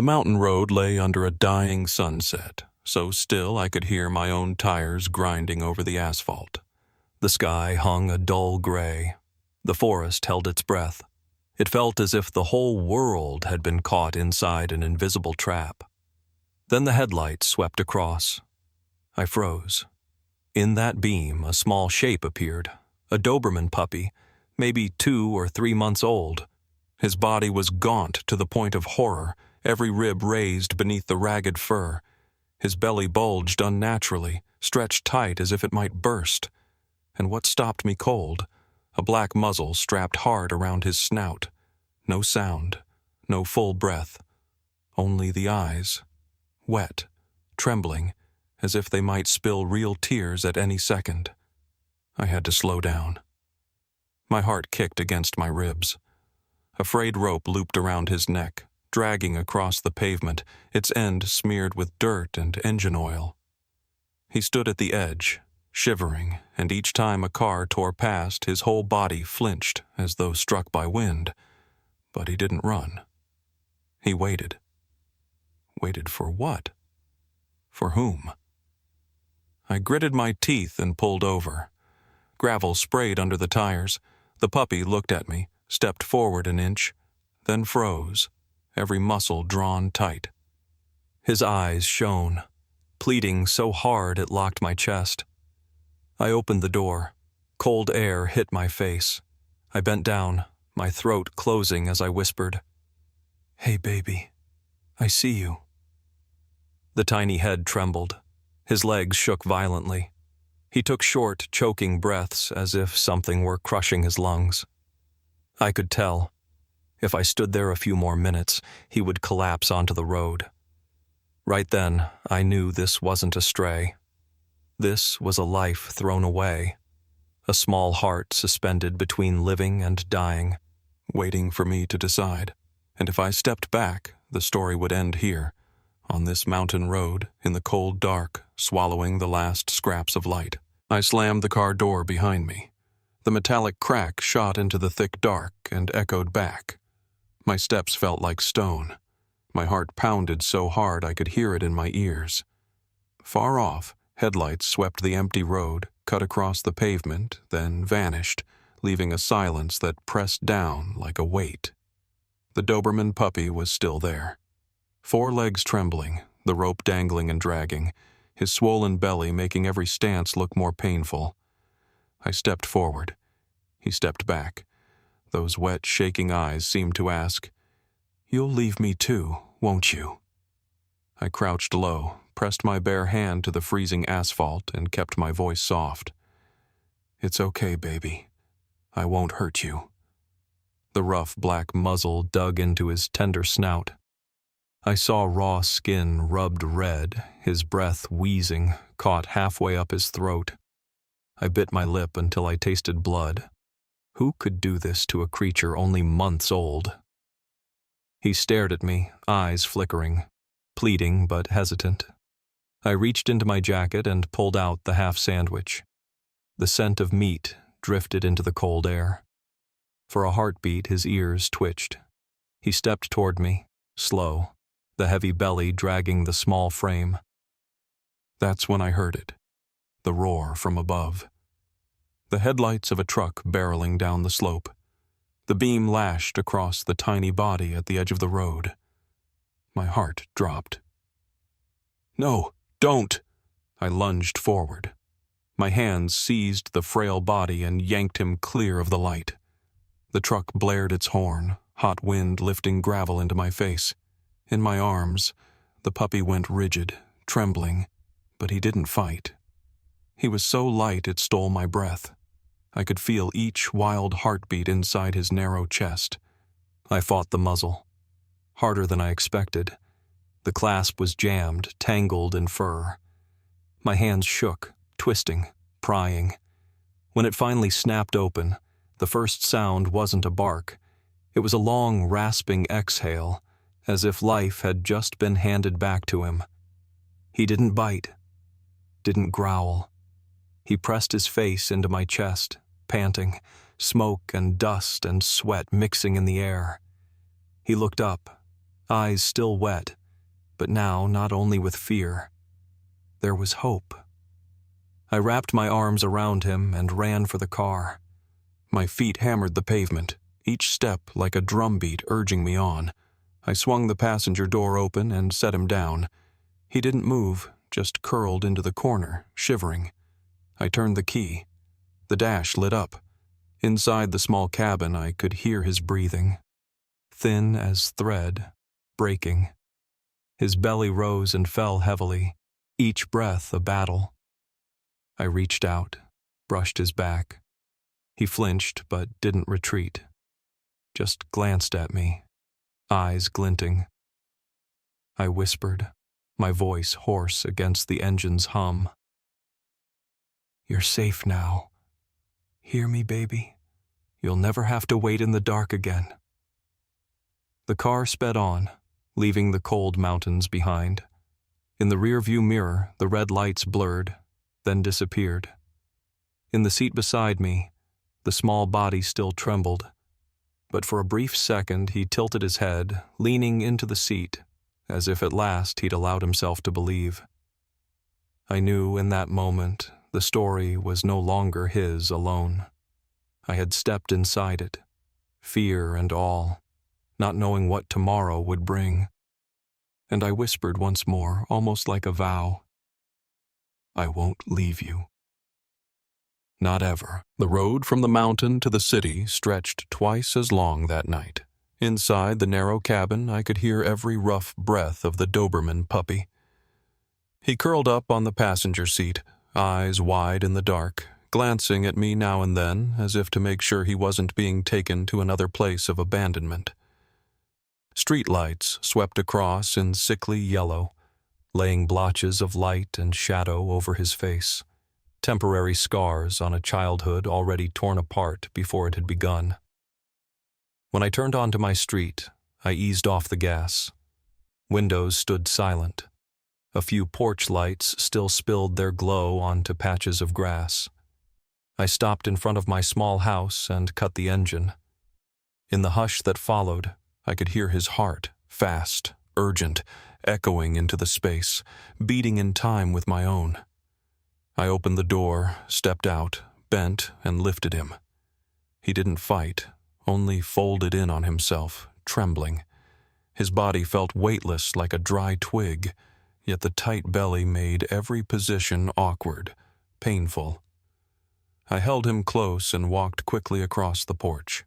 The mountain road lay under a dying sunset, so still I could hear my own tires grinding over the asphalt. The sky hung a dull gray. The forest held its breath. It felt as if the whole world had been caught inside an invisible trap. Then the headlights swept across. I froze. In that beam, a small shape appeared, a Doberman puppy, maybe 2 or 3 months old. His body was gaunt to the point of horror, every rib raised beneath the ragged fur. His belly bulged unnaturally, stretched tight as if it might burst. And what stopped me cold? A black muzzle strapped hard around his snout. No sound, no full breath. Only the eyes, wet, trembling, as if they might spill real tears at any second. I had to slow down. My heart kicked against my ribs. A frayed rope looped around his neck, dragging across the pavement, its end smeared with dirt and engine oil. He stood at the edge, shivering, and each time a car tore past, his whole body flinched as though struck by wind. But he didn't run. He waited. Waited for what? For whom? I gritted my teeth and pulled over. Gravel sprayed under the tires. The puppy looked at me, stepped forward an inch, then froze, every muscle drawn tight. His eyes shone, pleading so hard it locked my chest. I opened the door. Cold air hit my face. I bent down, my throat closing as I whispered, "Hey, baby, I see you." The tiny head trembled. His legs shook violently. He took short, choking breaths as if something were crushing his lungs. I could tell. If I stood there a few more minutes, he would collapse onto the road. Right then, I knew this wasn't a stray. This was a life thrown away, a small heart suspended between living and dying, waiting for me to decide. And if I stepped back, the story would end here, on this mountain road, in the cold dark, swallowing the last scraps of light. I slammed the car door behind me. The metallic crack shot into the thick dark and echoed back. My steps felt like stone. My heart pounded so hard I could hear it in my ears. Far off, headlights swept the empty road, cut across the pavement, then vanished, leaving a silence that pressed down like a weight. The Doberman puppy was still there. 4 legs trembling, the rope dangling and dragging, his swollen belly making every stance look more painful. I stepped forward. He stepped back. Those wet, shaking eyes seemed to ask, "You'll leave me too, won't you?" I crouched low, pressed my bare hand to the freezing asphalt, and kept my voice soft. "It's okay, baby. I won't hurt you." The rough black muzzle dug into his tender snout. I saw raw skin rubbed red, his breath wheezing, caught halfway up his throat. I bit my lip until I tasted blood. Who could do this to a creature only months old? He stared at me, eyes flickering, pleading but hesitant. I reached into my jacket and pulled out the half sandwich. The scent of meat drifted into the cold air. For a heartbeat, his ears twitched. He stepped toward me, slow, the heavy belly dragging the small frame. That's when I heard it, the roar from above. The headlights of a truck barreling down the slope. The beam lashed across the tiny body at the edge of the road. My heart dropped. "No, don't!" I lunged forward. My hands seized the frail body and yanked him clear of the light. The truck blared its horn, hot wind lifting gravel into my face. In my arms, the puppy went rigid, trembling, but he didn't fight. He was so light it stole my breath. I could feel each wild heartbeat inside his narrow chest. I fought the muzzle. Harder than I expected. The clasp was jammed, tangled in fur. My hands shook, twisting, prying. When it finally snapped open, the first sound wasn't a bark. It was a long, rasping exhale, as if life had just been handed back to him. He didn't bite, didn't growl. He pressed his face into my chest, panting, smoke and dust and sweat mixing in the air. He looked up, eyes still wet, but now not only with fear. There was hope. I wrapped my arms around him and ran for the car. My feet hammered the pavement, each step like a drumbeat urging me on. I swung the passenger door open and set him down. He didn't move, just curled into the corner, shivering. I turned the key. The dash lit up. Inside the small cabin, I could hear his breathing. Thin as thread, breaking. His belly rose and fell heavily, each breath a battle. I reached out, brushed his back. He flinched but didn't retreat. Just glanced at me, eyes glinting. I whispered, my voice hoarse against the engine's hum. "You're safe now. Hear me, baby? You'll never have to wait in the dark again." The car sped on, leaving the cold mountains behind. In the rearview mirror, the red lights blurred, then disappeared. In the seat beside me, the small body still trembled, but for a brief second he tilted his head, leaning into the seat, as if at last he'd allowed himself to believe. I knew in that moment the story was no longer his alone. I had stepped inside it, fear and all, not knowing what tomorrow would bring. And I whispered once more, almost like a vow, "I won't leave you." Not ever. The road from the mountain to the city stretched twice as long that night. Inside the narrow cabin, I could hear every rough breath of the Doberman puppy. He curled up on the passenger seat, eyes wide in the dark, glancing at me now and then as if to make sure he wasn't being taken to another place of abandonment. Streetlights swept across in sickly yellow, laying blotches of light and shadow over his face, temporary scars on a childhood already torn apart before it had begun. When I turned onto my street, I eased off the gas. Windows stood silent. A few porch lights still spilled their glow onto patches of grass. I stopped in front of my small house and cut the engine. In the hush that followed, I could hear his heart, fast, urgent, echoing into the space, beating in time with my own. I opened the door, stepped out, bent, and lifted him. He didn't fight, only folded in on himself, trembling. His body felt weightless like a dry twig, yet the tight belly made every position awkward, painful. I held him close and walked quickly across the porch.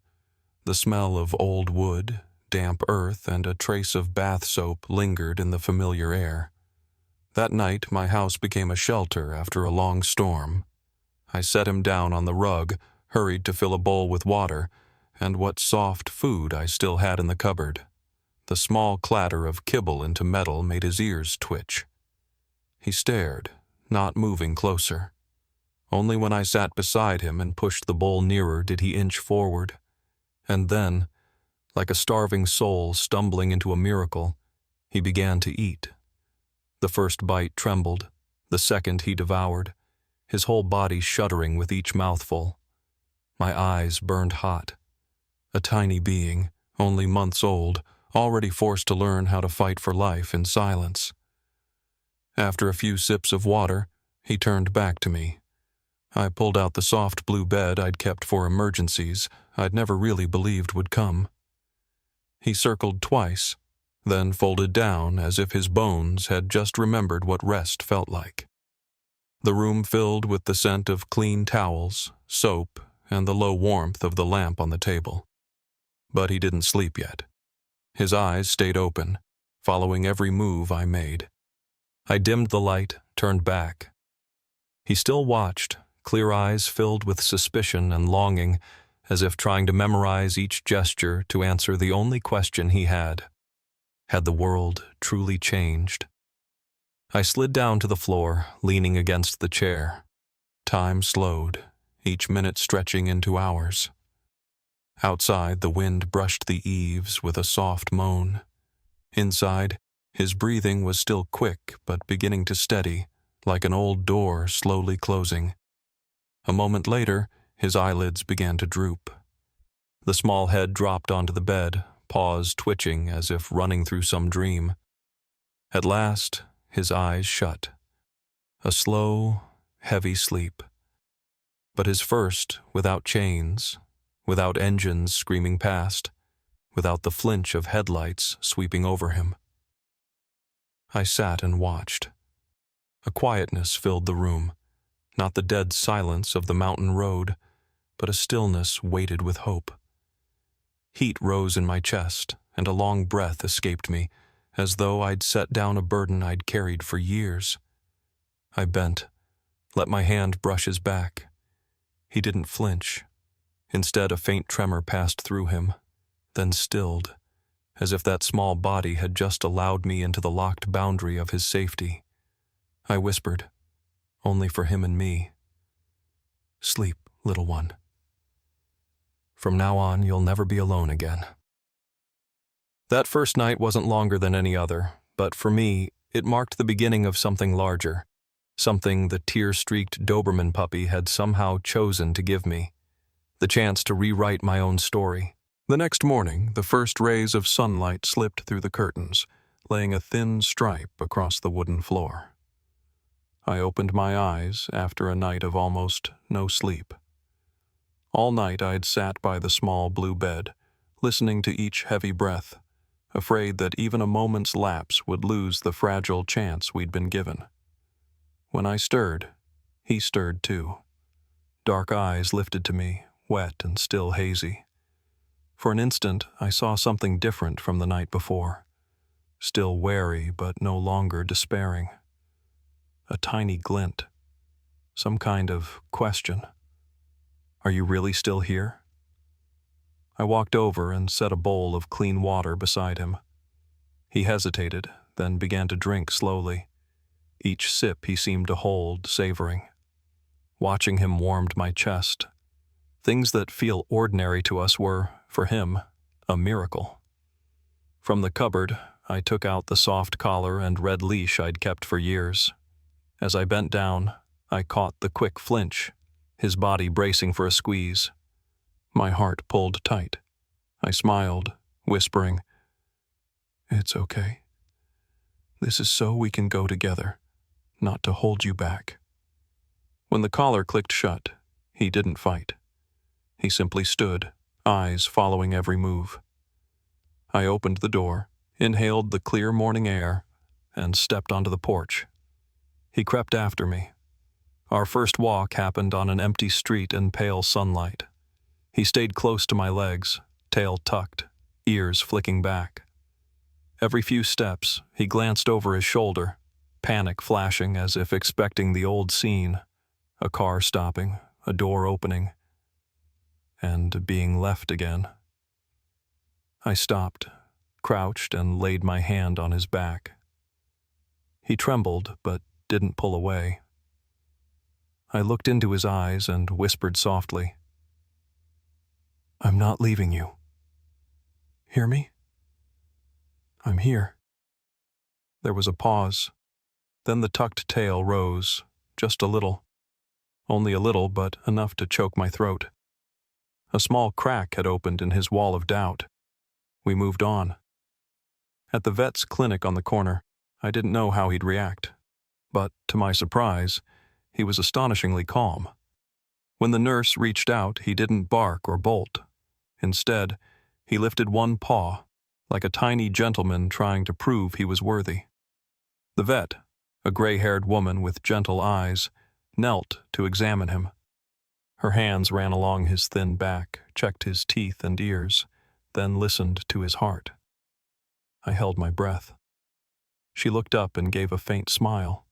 The smell of old wood, damp earth, and a trace of bath soap lingered in the familiar air. That night, my house became a shelter after a long storm. I set him down on the rug, hurried to fill a bowl with water, and what soft food I still had in the cupboard. The small clatter of kibble into metal made his ears twitch. He stared, not moving closer. Only when I sat beside him and pushed the bowl nearer did he inch forward. And then, like a starving soul stumbling into a miracle, he began to eat. The first bite trembled, the second he devoured, his whole body shuddering with each mouthful. My eyes burned hot. A tiny being, only months old, already forced to learn how to fight for life in silence. After a few sips of water, he turned back to me. I pulled out the soft blue bed I'd kept for emergencies I'd never really believed would come. He circled twice, then folded down as if his bones had just remembered what rest felt like. The room filled with the scent of clean towels, soap, and the low warmth of the lamp on the table. But he didn't sleep yet. His eyes stayed open, following every move I made. I dimmed the light, turned back. He still watched, clear eyes filled with suspicion and longing, as if trying to memorize each gesture to answer the only question he had. Had the world truly changed? I slid down to the floor, leaning against the chair. Time slowed, each minute stretching into hours. Outside, the wind brushed the eaves with a soft moan. Inside, his breathing was still quick but beginning to steady, like an old door slowly closing. A moment later, his eyelids began to droop. The small head dropped onto the bed, paws twitching as if running through some dream. At last, his eyes shut. A slow, heavy sleep. But his first, without chains, without engines screaming past, without the flinch of headlights sweeping over him. I sat and watched. A quietness filled the room, not the dead silence of the mountain road, but a stillness weighted with hope. Heat rose in my chest, and a long breath escaped me, as though I'd set down a burden I'd carried for years. I bent, let my hand brush his back. He didn't flinch. Instead, a faint tremor passed through him, then stilled, as if that small body had just allowed me into the locked boundary of his safety. I whispered, only for him and me, "Sleep, little one. From now on, you'll never be alone again." That first night wasn't longer than any other, but for me, it marked the beginning of something larger, something the tear-streaked Doberman puppy had somehow chosen to give me, the chance to rewrite my own story. The next morning, the first rays of sunlight slipped through the curtains, laying a thin stripe across the wooden floor. I opened my eyes after a night of almost no sleep. All night I'd sat by the small blue bed, listening to each heavy breath, afraid that even a moment's lapse would lose the fragile chance we'd been given. When I stirred, he stirred too. Dark eyes lifted to me, wet and still hazy. For an instant, I saw something different from the night before, still wary but no longer despairing. A tiny glint, some kind of question. "Are you really still here?" I walked over and set a bowl of clean water beside him. He hesitated, then began to drink slowly. Each sip he seemed to hold, savoring. Watching him warmed my chest. Things that feel ordinary to us were, for him, a miracle. From the cupboard, I took out the soft collar and red leash I'd kept for years. As I bent down, I caught the quick flinch, his body bracing for a squeeze. My heart pulled tight. I smiled, whispering, "It's okay. This is so we can go together, not to hold you back." When the collar clicked shut, he didn't fight. He simply stood, eyes following every move. I opened the door, inhaled the clear morning air, and stepped onto the porch. He crept after me. Our first walk happened on an empty street in pale sunlight. He stayed close to my legs, tail tucked, ears flicking back. Every few steps, he glanced over his shoulder, panic flashing as if expecting the old scene, a car stopping, a door opening, and being left again. I stopped, crouched, and laid my hand on his back. He trembled, but didn't pull away. I looked into his eyes and whispered softly, "I'm not leaving you. Hear me? I'm here." There was a pause. Then the tucked tail rose, just a little. Only a little, but enough to choke my throat. A small crack had opened in his wall of doubt. We moved on. At the vet's clinic on the corner, I didn't know how he'd react. But, to my surprise, he was astonishingly calm. When the nurse reached out, he didn't bark or bolt. Instead, he lifted one paw, like a tiny gentleman trying to prove he was worthy. The vet, a gray-haired woman with gentle eyes, knelt to examine him. Her hands ran along his thin back, checked his teeth and ears, then listened to his heart. I held my breath. She looked up and gave a faint smile.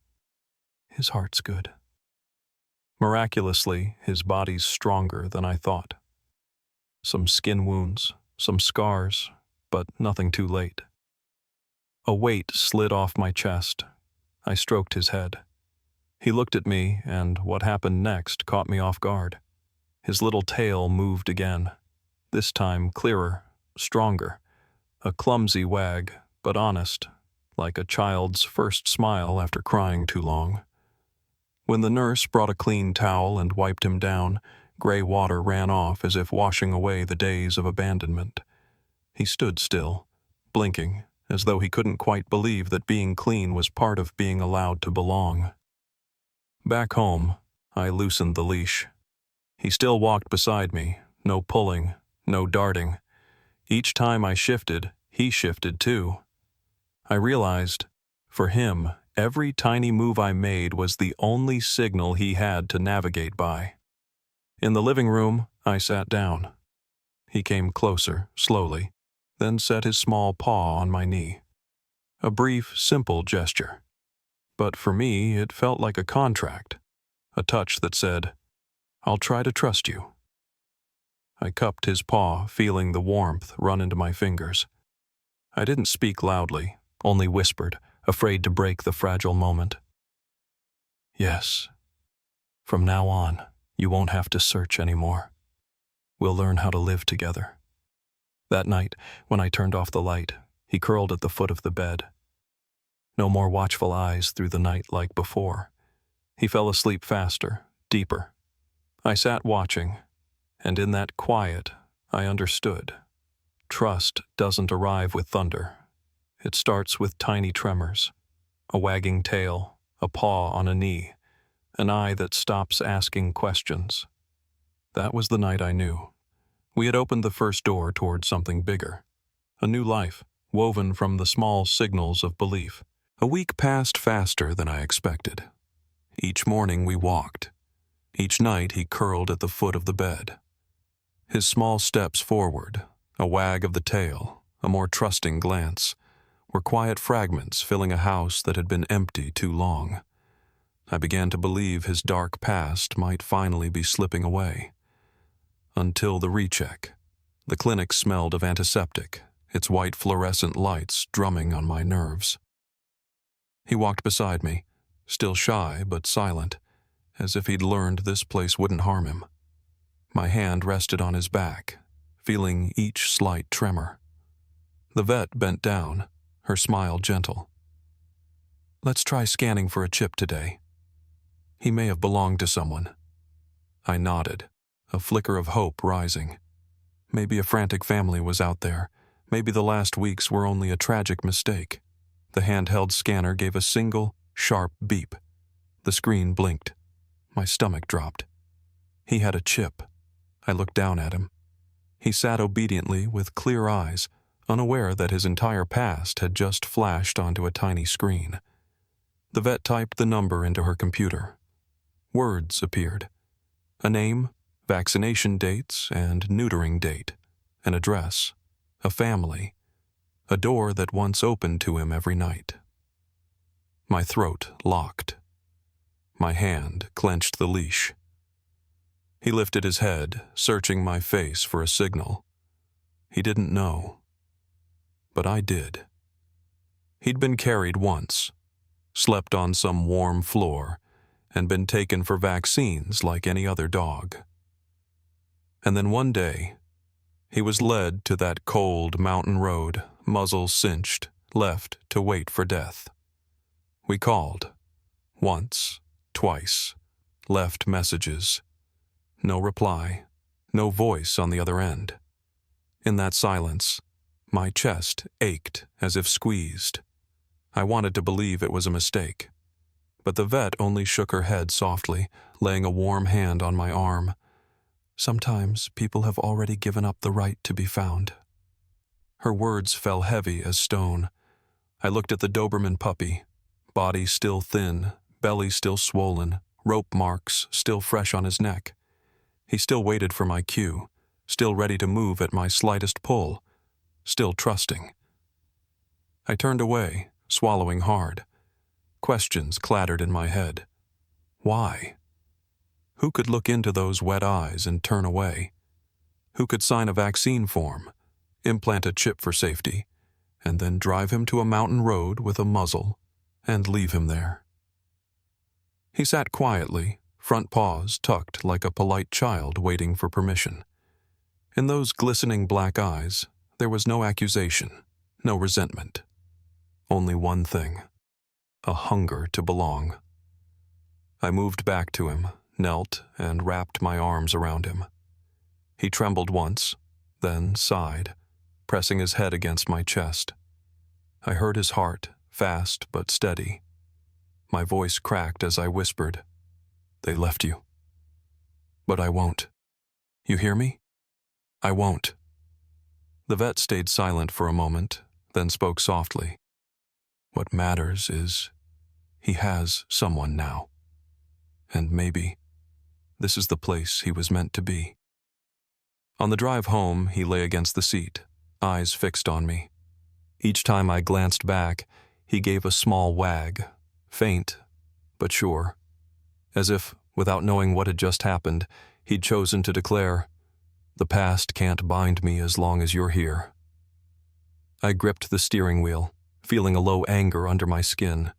"His heart's good." Miraculously, his body's stronger than I thought. Some skin wounds, some scars, but nothing too late. A weight slid off my chest. I stroked his head. He looked at me, and what happened next caught me off guard. His little tail moved again, this time clearer, stronger. A clumsy wag, but honest, like a child's first smile after crying too long. When the nurse brought a clean towel and wiped him down, gray water ran off as if washing away the days of abandonment. He stood still, blinking, as though he couldn't quite believe that being clean was part of being allowed to belong. Back home, I loosened the leash. He still walked beside me, no pulling, no darting. Each time I shifted, he shifted too. I realized, for him, every tiny move I made was the only signal he had to navigate by. In the living room, I sat down. He came closer, slowly, then set his small paw on my knee. A brief, simple gesture. But for me, it felt like a contract, a touch that said, "I'll try to trust you." I cupped his paw, feeling the warmth run into my fingers. I didn't speak loudly, only whispered, afraid to break the fragile moment. "Yes. From now on, you won't have to search anymore. We'll learn how to live together." That night, when I turned off the light, he curled at the foot of the bed. No more watchful eyes through the night like before. He fell asleep faster, deeper. I sat watching, and in that quiet, I understood. Trust doesn't arrive with thunder. It starts with tiny tremors, a wagging tail, a paw on a knee, an eye that stops asking questions. That was the night I knew. We had opened the first door toward something bigger, a new life, woven from the small signals of belief. A week passed faster than I expected. Each morning we walked. Each night he curled at the foot of the bed. His small steps forward, a wag of the tail, a more trusting glance, were quiet fragments filling a house that had been empty too long. I began to believe his dark past might finally be slipping away. Until the recheck. The clinic smelled of antiseptic, its white fluorescent lights drumming on my nerves. He walked beside me, still shy but silent, as if he'd learned this place wouldn't harm him. My hand rested on his back, feeling each slight tremor. The vet bent down, her smile gentle. "Let's try scanning for a chip today. He may have belonged to someone." I nodded, a flicker of hope rising. Maybe a frantic family was out there. Maybe the last weeks were only a tragic mistake. The handheld scanner gave a single, sharp beep. The screen blinked. My stomach dropped. He had a chip. I looked down at him. He sat obediently with clear eyes, unaware that his entire past had just flashed onto a tiny screen. The vet typed the number into her computer. Words appeared. A name, vaccination dates, and neutering date. An address. A family. A door that once opened to him every night. My throat locked. My hand clenched the leash. He lifted his head, searching my face for a signal. He didn't know. But I did. He'd been carried once, slept on some warm floor, and been taken for vaccines like any other dog. And then one day, he was led to that cold mountain road, muzzle cinched, left to wait for death. We called. Once, twice, left messages. No reply, no voice on the other end. In that silence, my chest ached as if squeezed. I wanted to believe it was a mistake. But the vet only shook her head softly, laying a warm hand on my arm. "Sometimes people have already given up the right to be found." Her words fell heavy as stone. I looked at the Doberman puppy, body still thin, belly still swollen, rope marks still fresh on his neck. He still waited for my cue, still ready to move at my slightest pull, still trusting. I turned away, swallowing hard. Questions clattered in my head. Why? Who could look into those wet eyes and turn away? Who could sign a vaccine form, implant a chip for safety, and then drive him to a mountain road with a muzzle and leave him there? He sat quietly, front paws tucked like a polite child waiting for permission. In those glistening black eyes, there was no accusation, no resentment. Only one thing. A hunger to belong. I moved back to him, knelt, and wrapped my arms around him. He trembled once, then sighed, pressing his head against my chest. I heard his heart, fast but steady. My voice cracked as I whispered, "They left you. But I won't. You hear me? I won't." The vet stayed silent for a moment, then spoke softly. "What matters is he has someone now. And maybe this is the place he was meant to be." On the drive home, he lay against the seat, eyes fixed on me. Each time I glanced back, he gave a small wag, faint but sure, as if, without knowing what had just happened, he'd chosen to declare, "The past can't bind me as long as you're here." I gripped the steering wheel, feeling a low anger under my skin,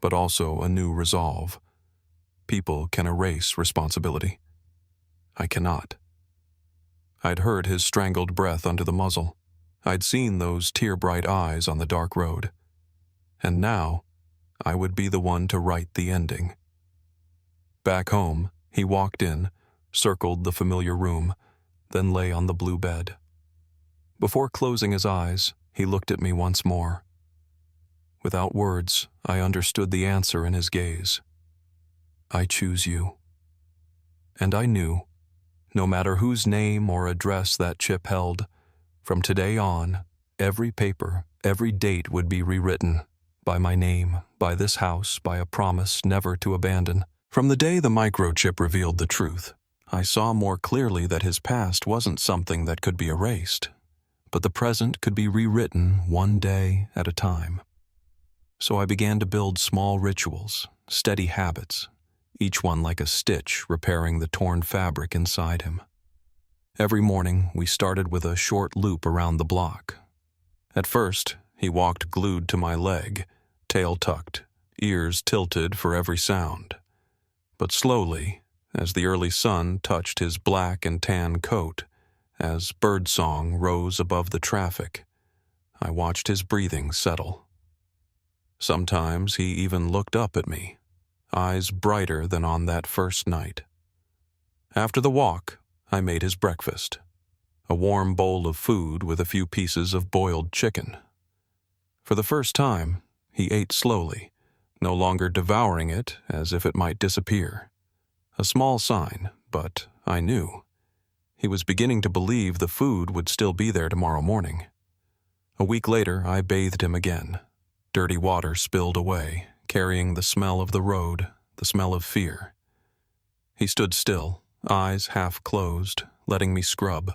but also a new resolve. People can erase responsibility. I cannot. I'd heard his strangled breath under the muzzle. I'd seen those tear-bright eyes on the dark road. And now, I would be the one to write the ending. Back home, he walked in, circled the familiar room, then lay on the blue bed. Before closing his eyes, he looked at me once more. Without words, I understood the answer in his gaze. "I choose you." And I knew, no matter whose name or address that chip held, from today on, every paper, every date would be rewritten, by my name, by this house, by a promise never to abandon. From the day the microchip revealed the truth, I saw more clearly that his past wasn't something that could be erased, but the present could be rewritten one day at a time. So I began to build small rituals, steady habits, each one like a stitch repairing the torn fabric inside him. Every morning, we started with a short loop around the block. At first, he walked glued to my leg, tail tucked, ears tilted for every sound. But slowly, as the early sun touched his black and tan coat, as birdsong rose above the traffic, I watched his breathing settle. Sometimes he even looked up at me, eyes brighter than on that first night. After the walk, I made his breakfast, a warm bowl of food with a few pieces of boiled chicken. For the first time, he ate slowly, no longer devouring it as if it might disappear. A small sign, but I knew. He was beginning to believe the food would still be there tomorrow morning. A week later, I bathed him again. Dirty water spilled away, carrying the smell of the road, the smell of fear. He stood still, eyes half closed, letting me scrub.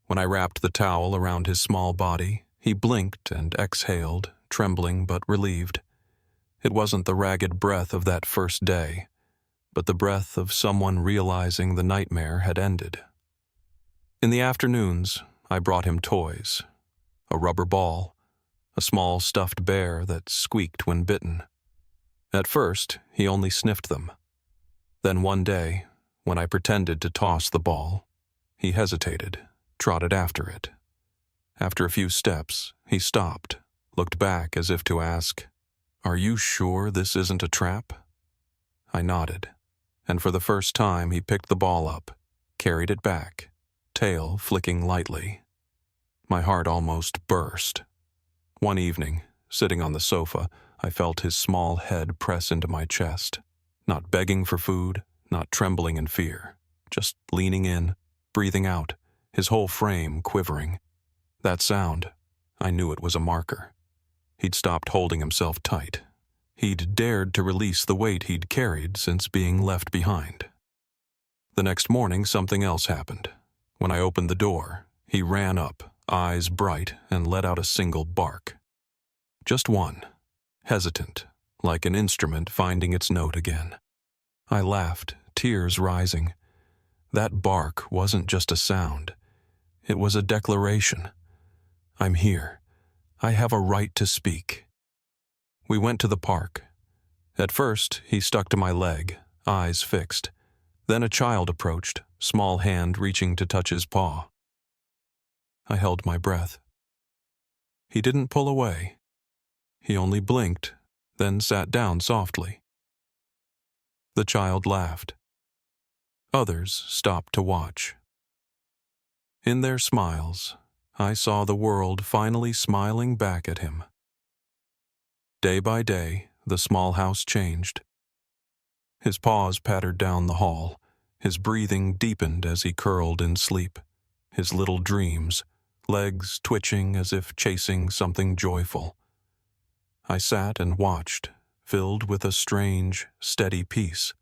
When I wrapped the towel around his small body, he blinked and exhaled, trembling but relieved. It wasn't the ragged breath of that first day, but the breath of someone realizing the nightmare had ended. In the afternoons, I brought him toys. A rubber ball, a small stuffed bear that squeaked when bitten. At first, he only sniffed them. Then one day, when I pretended to toss the ball, he hesitated, trotted after it. After a few steps, he stopped, looked back as if to ask, "Are you sure this isn't a trap?" I nodded, and for the first time he picked the ball up, carried it back, tail flicking lightly. My heart almost burst. One evening, sitting on the sofa, I felt his small head press into my chest, not begging for food, not trembling in fear, just leaning in, breathing out, his whole frame quivering. That sound, I knew it was a marker. He'd stopped holding himself tight. He'd dared to release the weight he'd carried since being left behind. The next morning, something else happened. When I opened the door, he ran up, eyes bright, and let out a single bark. Just one, hesitant, like an instrument finding its note again. I laughed, tears rising. That bark wasn't just a sound. It was a declaration. I'm here. I have a right to speak. We went to the park. At first, he stuck to my leg, eyes fixed. Then a child approached, small hand reaching to touch his paw. I held my breath. He didn't pull away. He only blinked, then sat down softly. The child laughed. Others stopped to watch. In their smiles, I saw the world finally smiling back at him. Day by day, the small house changed. His paws pattered down the hall. His breathing deepened as he curled in sleep. His little dreams, legs twitching as if chasing something joyful. I sat and watched, filled with a strange, steady peace.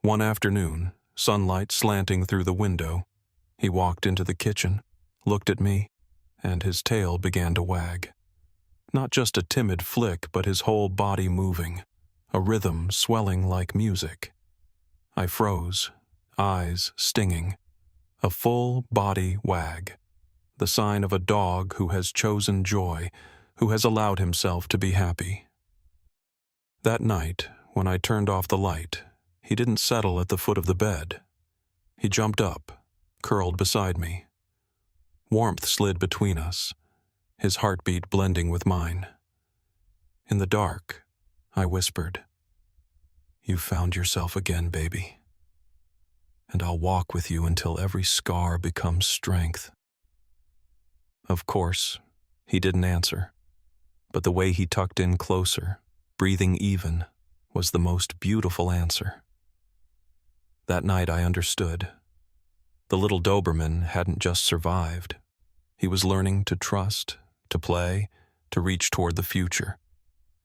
One afternoon, sunlight slanting through the window, he walked into the kitchen, looked at me, and his tail began to wag. Not just a timid flick, but his whole body moving, a rhythm swelling like music. I froze, eyes stinging. A full body wag, the sign of a dog who has chosen joy, who has allowed himself to be happy. That night, when I turned off the light, he didn't settle at the foot of the bed. He jumped up, curled beside me. Warmth slid between us, his heartbeat blending with mine. In the dark, I whispered, "You've found yourself again, baby. And I'll walk with you until every scar becomes strength." Of course, he didn't answer, but the way he tucked in closer, breathing even, was the most beautiful answer. That night I understood. The little Doberman hadn't just survived. He was learning to trust, to play, to reach toward the future.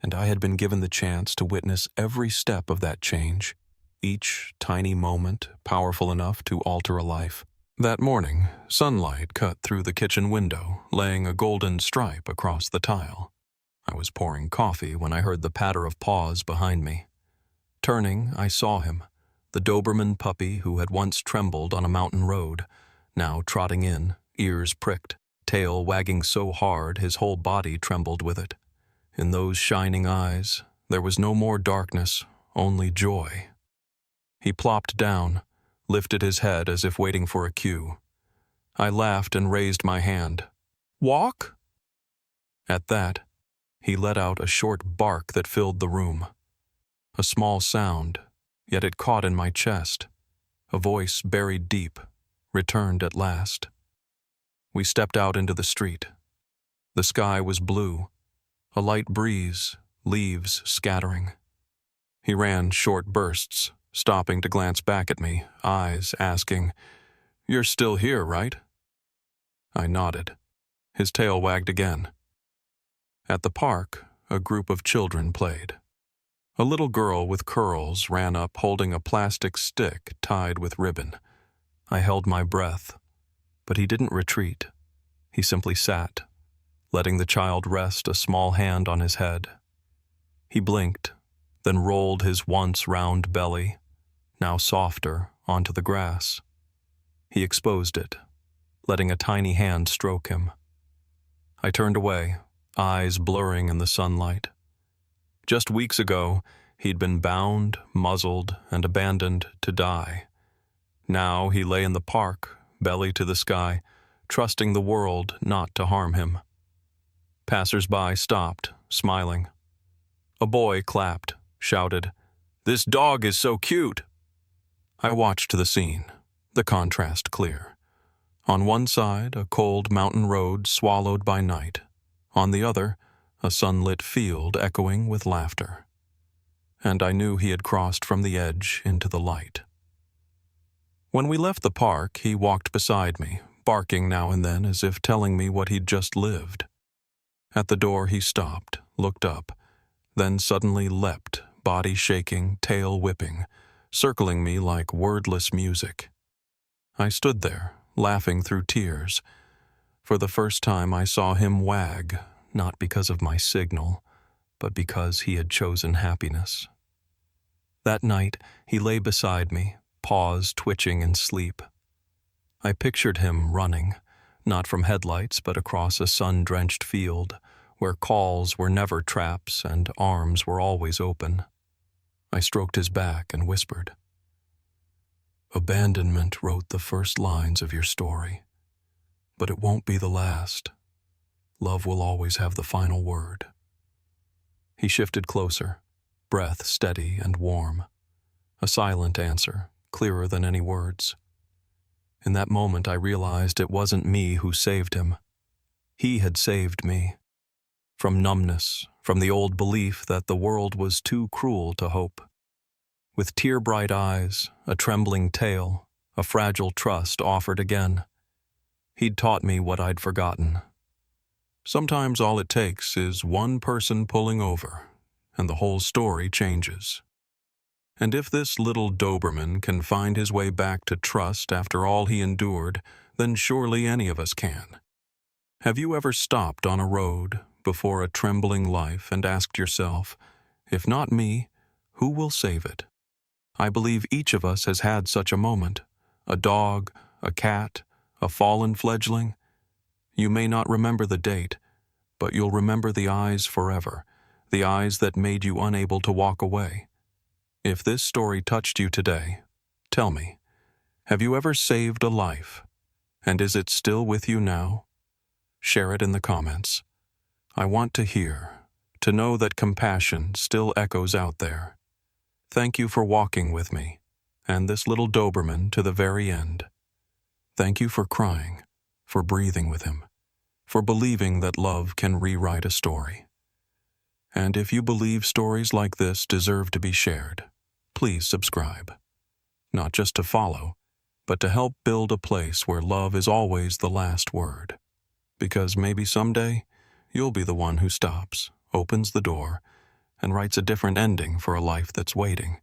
And I had been given the chance to witness every step of that change, each tiny moment powerful enough to alter a life. That morning, sunlight cut through the kitchen window, laying a golden stripe across the tile. I was pouring coffee when I heard the patter of paws behind me. Turning, I saw him, the Doberman puppy who had once trembled on a mountain road, now trotting in, ears pricked, tail wagging so hard his whole body trembled with it. In those shining eyes, there was no more darkness, only joy. He plopped down, lifted his head as if waiting for a cue. I laughed and raised my hand. "Walk?" At that, he let out a short bark that filled the room. A small sound, yet it caught in my chest. A voice buried deep, returned at last. We stepped out into the street. The sky was blue, a light breeze, leaves scattering. He ran short bursts, stopping to glance back at me, eyes asking, "You're still here, right?" I nodded. His tail wagged again. At the park, a group of children played. A little girl with curls ran up holding a plastic stick tied with ribbon. I held my breath, but he didn't retreat. He simply sat, letting the child rest a small hand on his head. He blinked, then rolled his once round belly, now softer, onto the grass. He exposed it, letting a tiny hand stroke him. I turned away, eyes blurring in the sunlight. Just weeks ago, he'd been bound, muzzled, and abandoned to die. Now he lay in the park, belly to the sky, trusting the world not to harm him. Passers-by stopped, smiling. A boy clapped, shouted, "This dog is so cute!" I watched the scene, the contrast clear. On one side, a cold mountain road swallowed by night. On the other, a sunlit field echoing with laughter. And I knew he had crossed from the edge into the light. When we left the park, he walked beside me, barking now and then as if telling me what he'd just lived. At the door he stopped, looked up, then suddenly leapt, body shaking, tail whipping, circling me like wordless music. I stood there, laughing through tears. For the first time I saw him wag, not because of my signal, but because he had chosen happiness. That night, he lay beside me, paws twitching in sleep. I pictured him running, not from headlights but across a sun-drenched field, where calls were never traps and arms were always open. I stroked his back and whispered, "Abandonment wrote the first lines of your story, but it won't be the last. Love will always have the final word." He shifted closer, breath steady and warm. A silent answer, clearer than any words. In that moment I realized it wasn't me who saved him, He had saved me. From numbness, from the old belief that the world was too cruel to hope. With tear-bright eyes, a trembling tail, a fragile trust offered again. He'd taught me what I'd forgotten. Sometimes all it takes is one person pulling over, and the whole story changes. And if this little Doberman can find his way back to trust after all he endured, then surely any of us can. Have you ever stopped on a road before a trembling life and asked yourself, if not me, who will save it? I believe each of us has had such a moment. A dog, a cat, a fallen fledgling. You may not remember the date, but you'll remember the eyes forever, the eyes that made you unable to walk away. If this story touched you today, tell me, have you ever saved a life? And is it still with you now? Share it in the comments. I want to hear, to know that compassion still echoes out there. Thank you for walking with me, and this little Doberman to the very end. Thank you for crying, for breathing with him, for believing that love can rewrite a story. And if you believe stories like this deserve to be shared, please subscribe. Not just to follow, but to help build a place where love is always the last word. Because maybe someday, you'll be the one who stops, opens the door, and writes a different ending for a life that's waiting.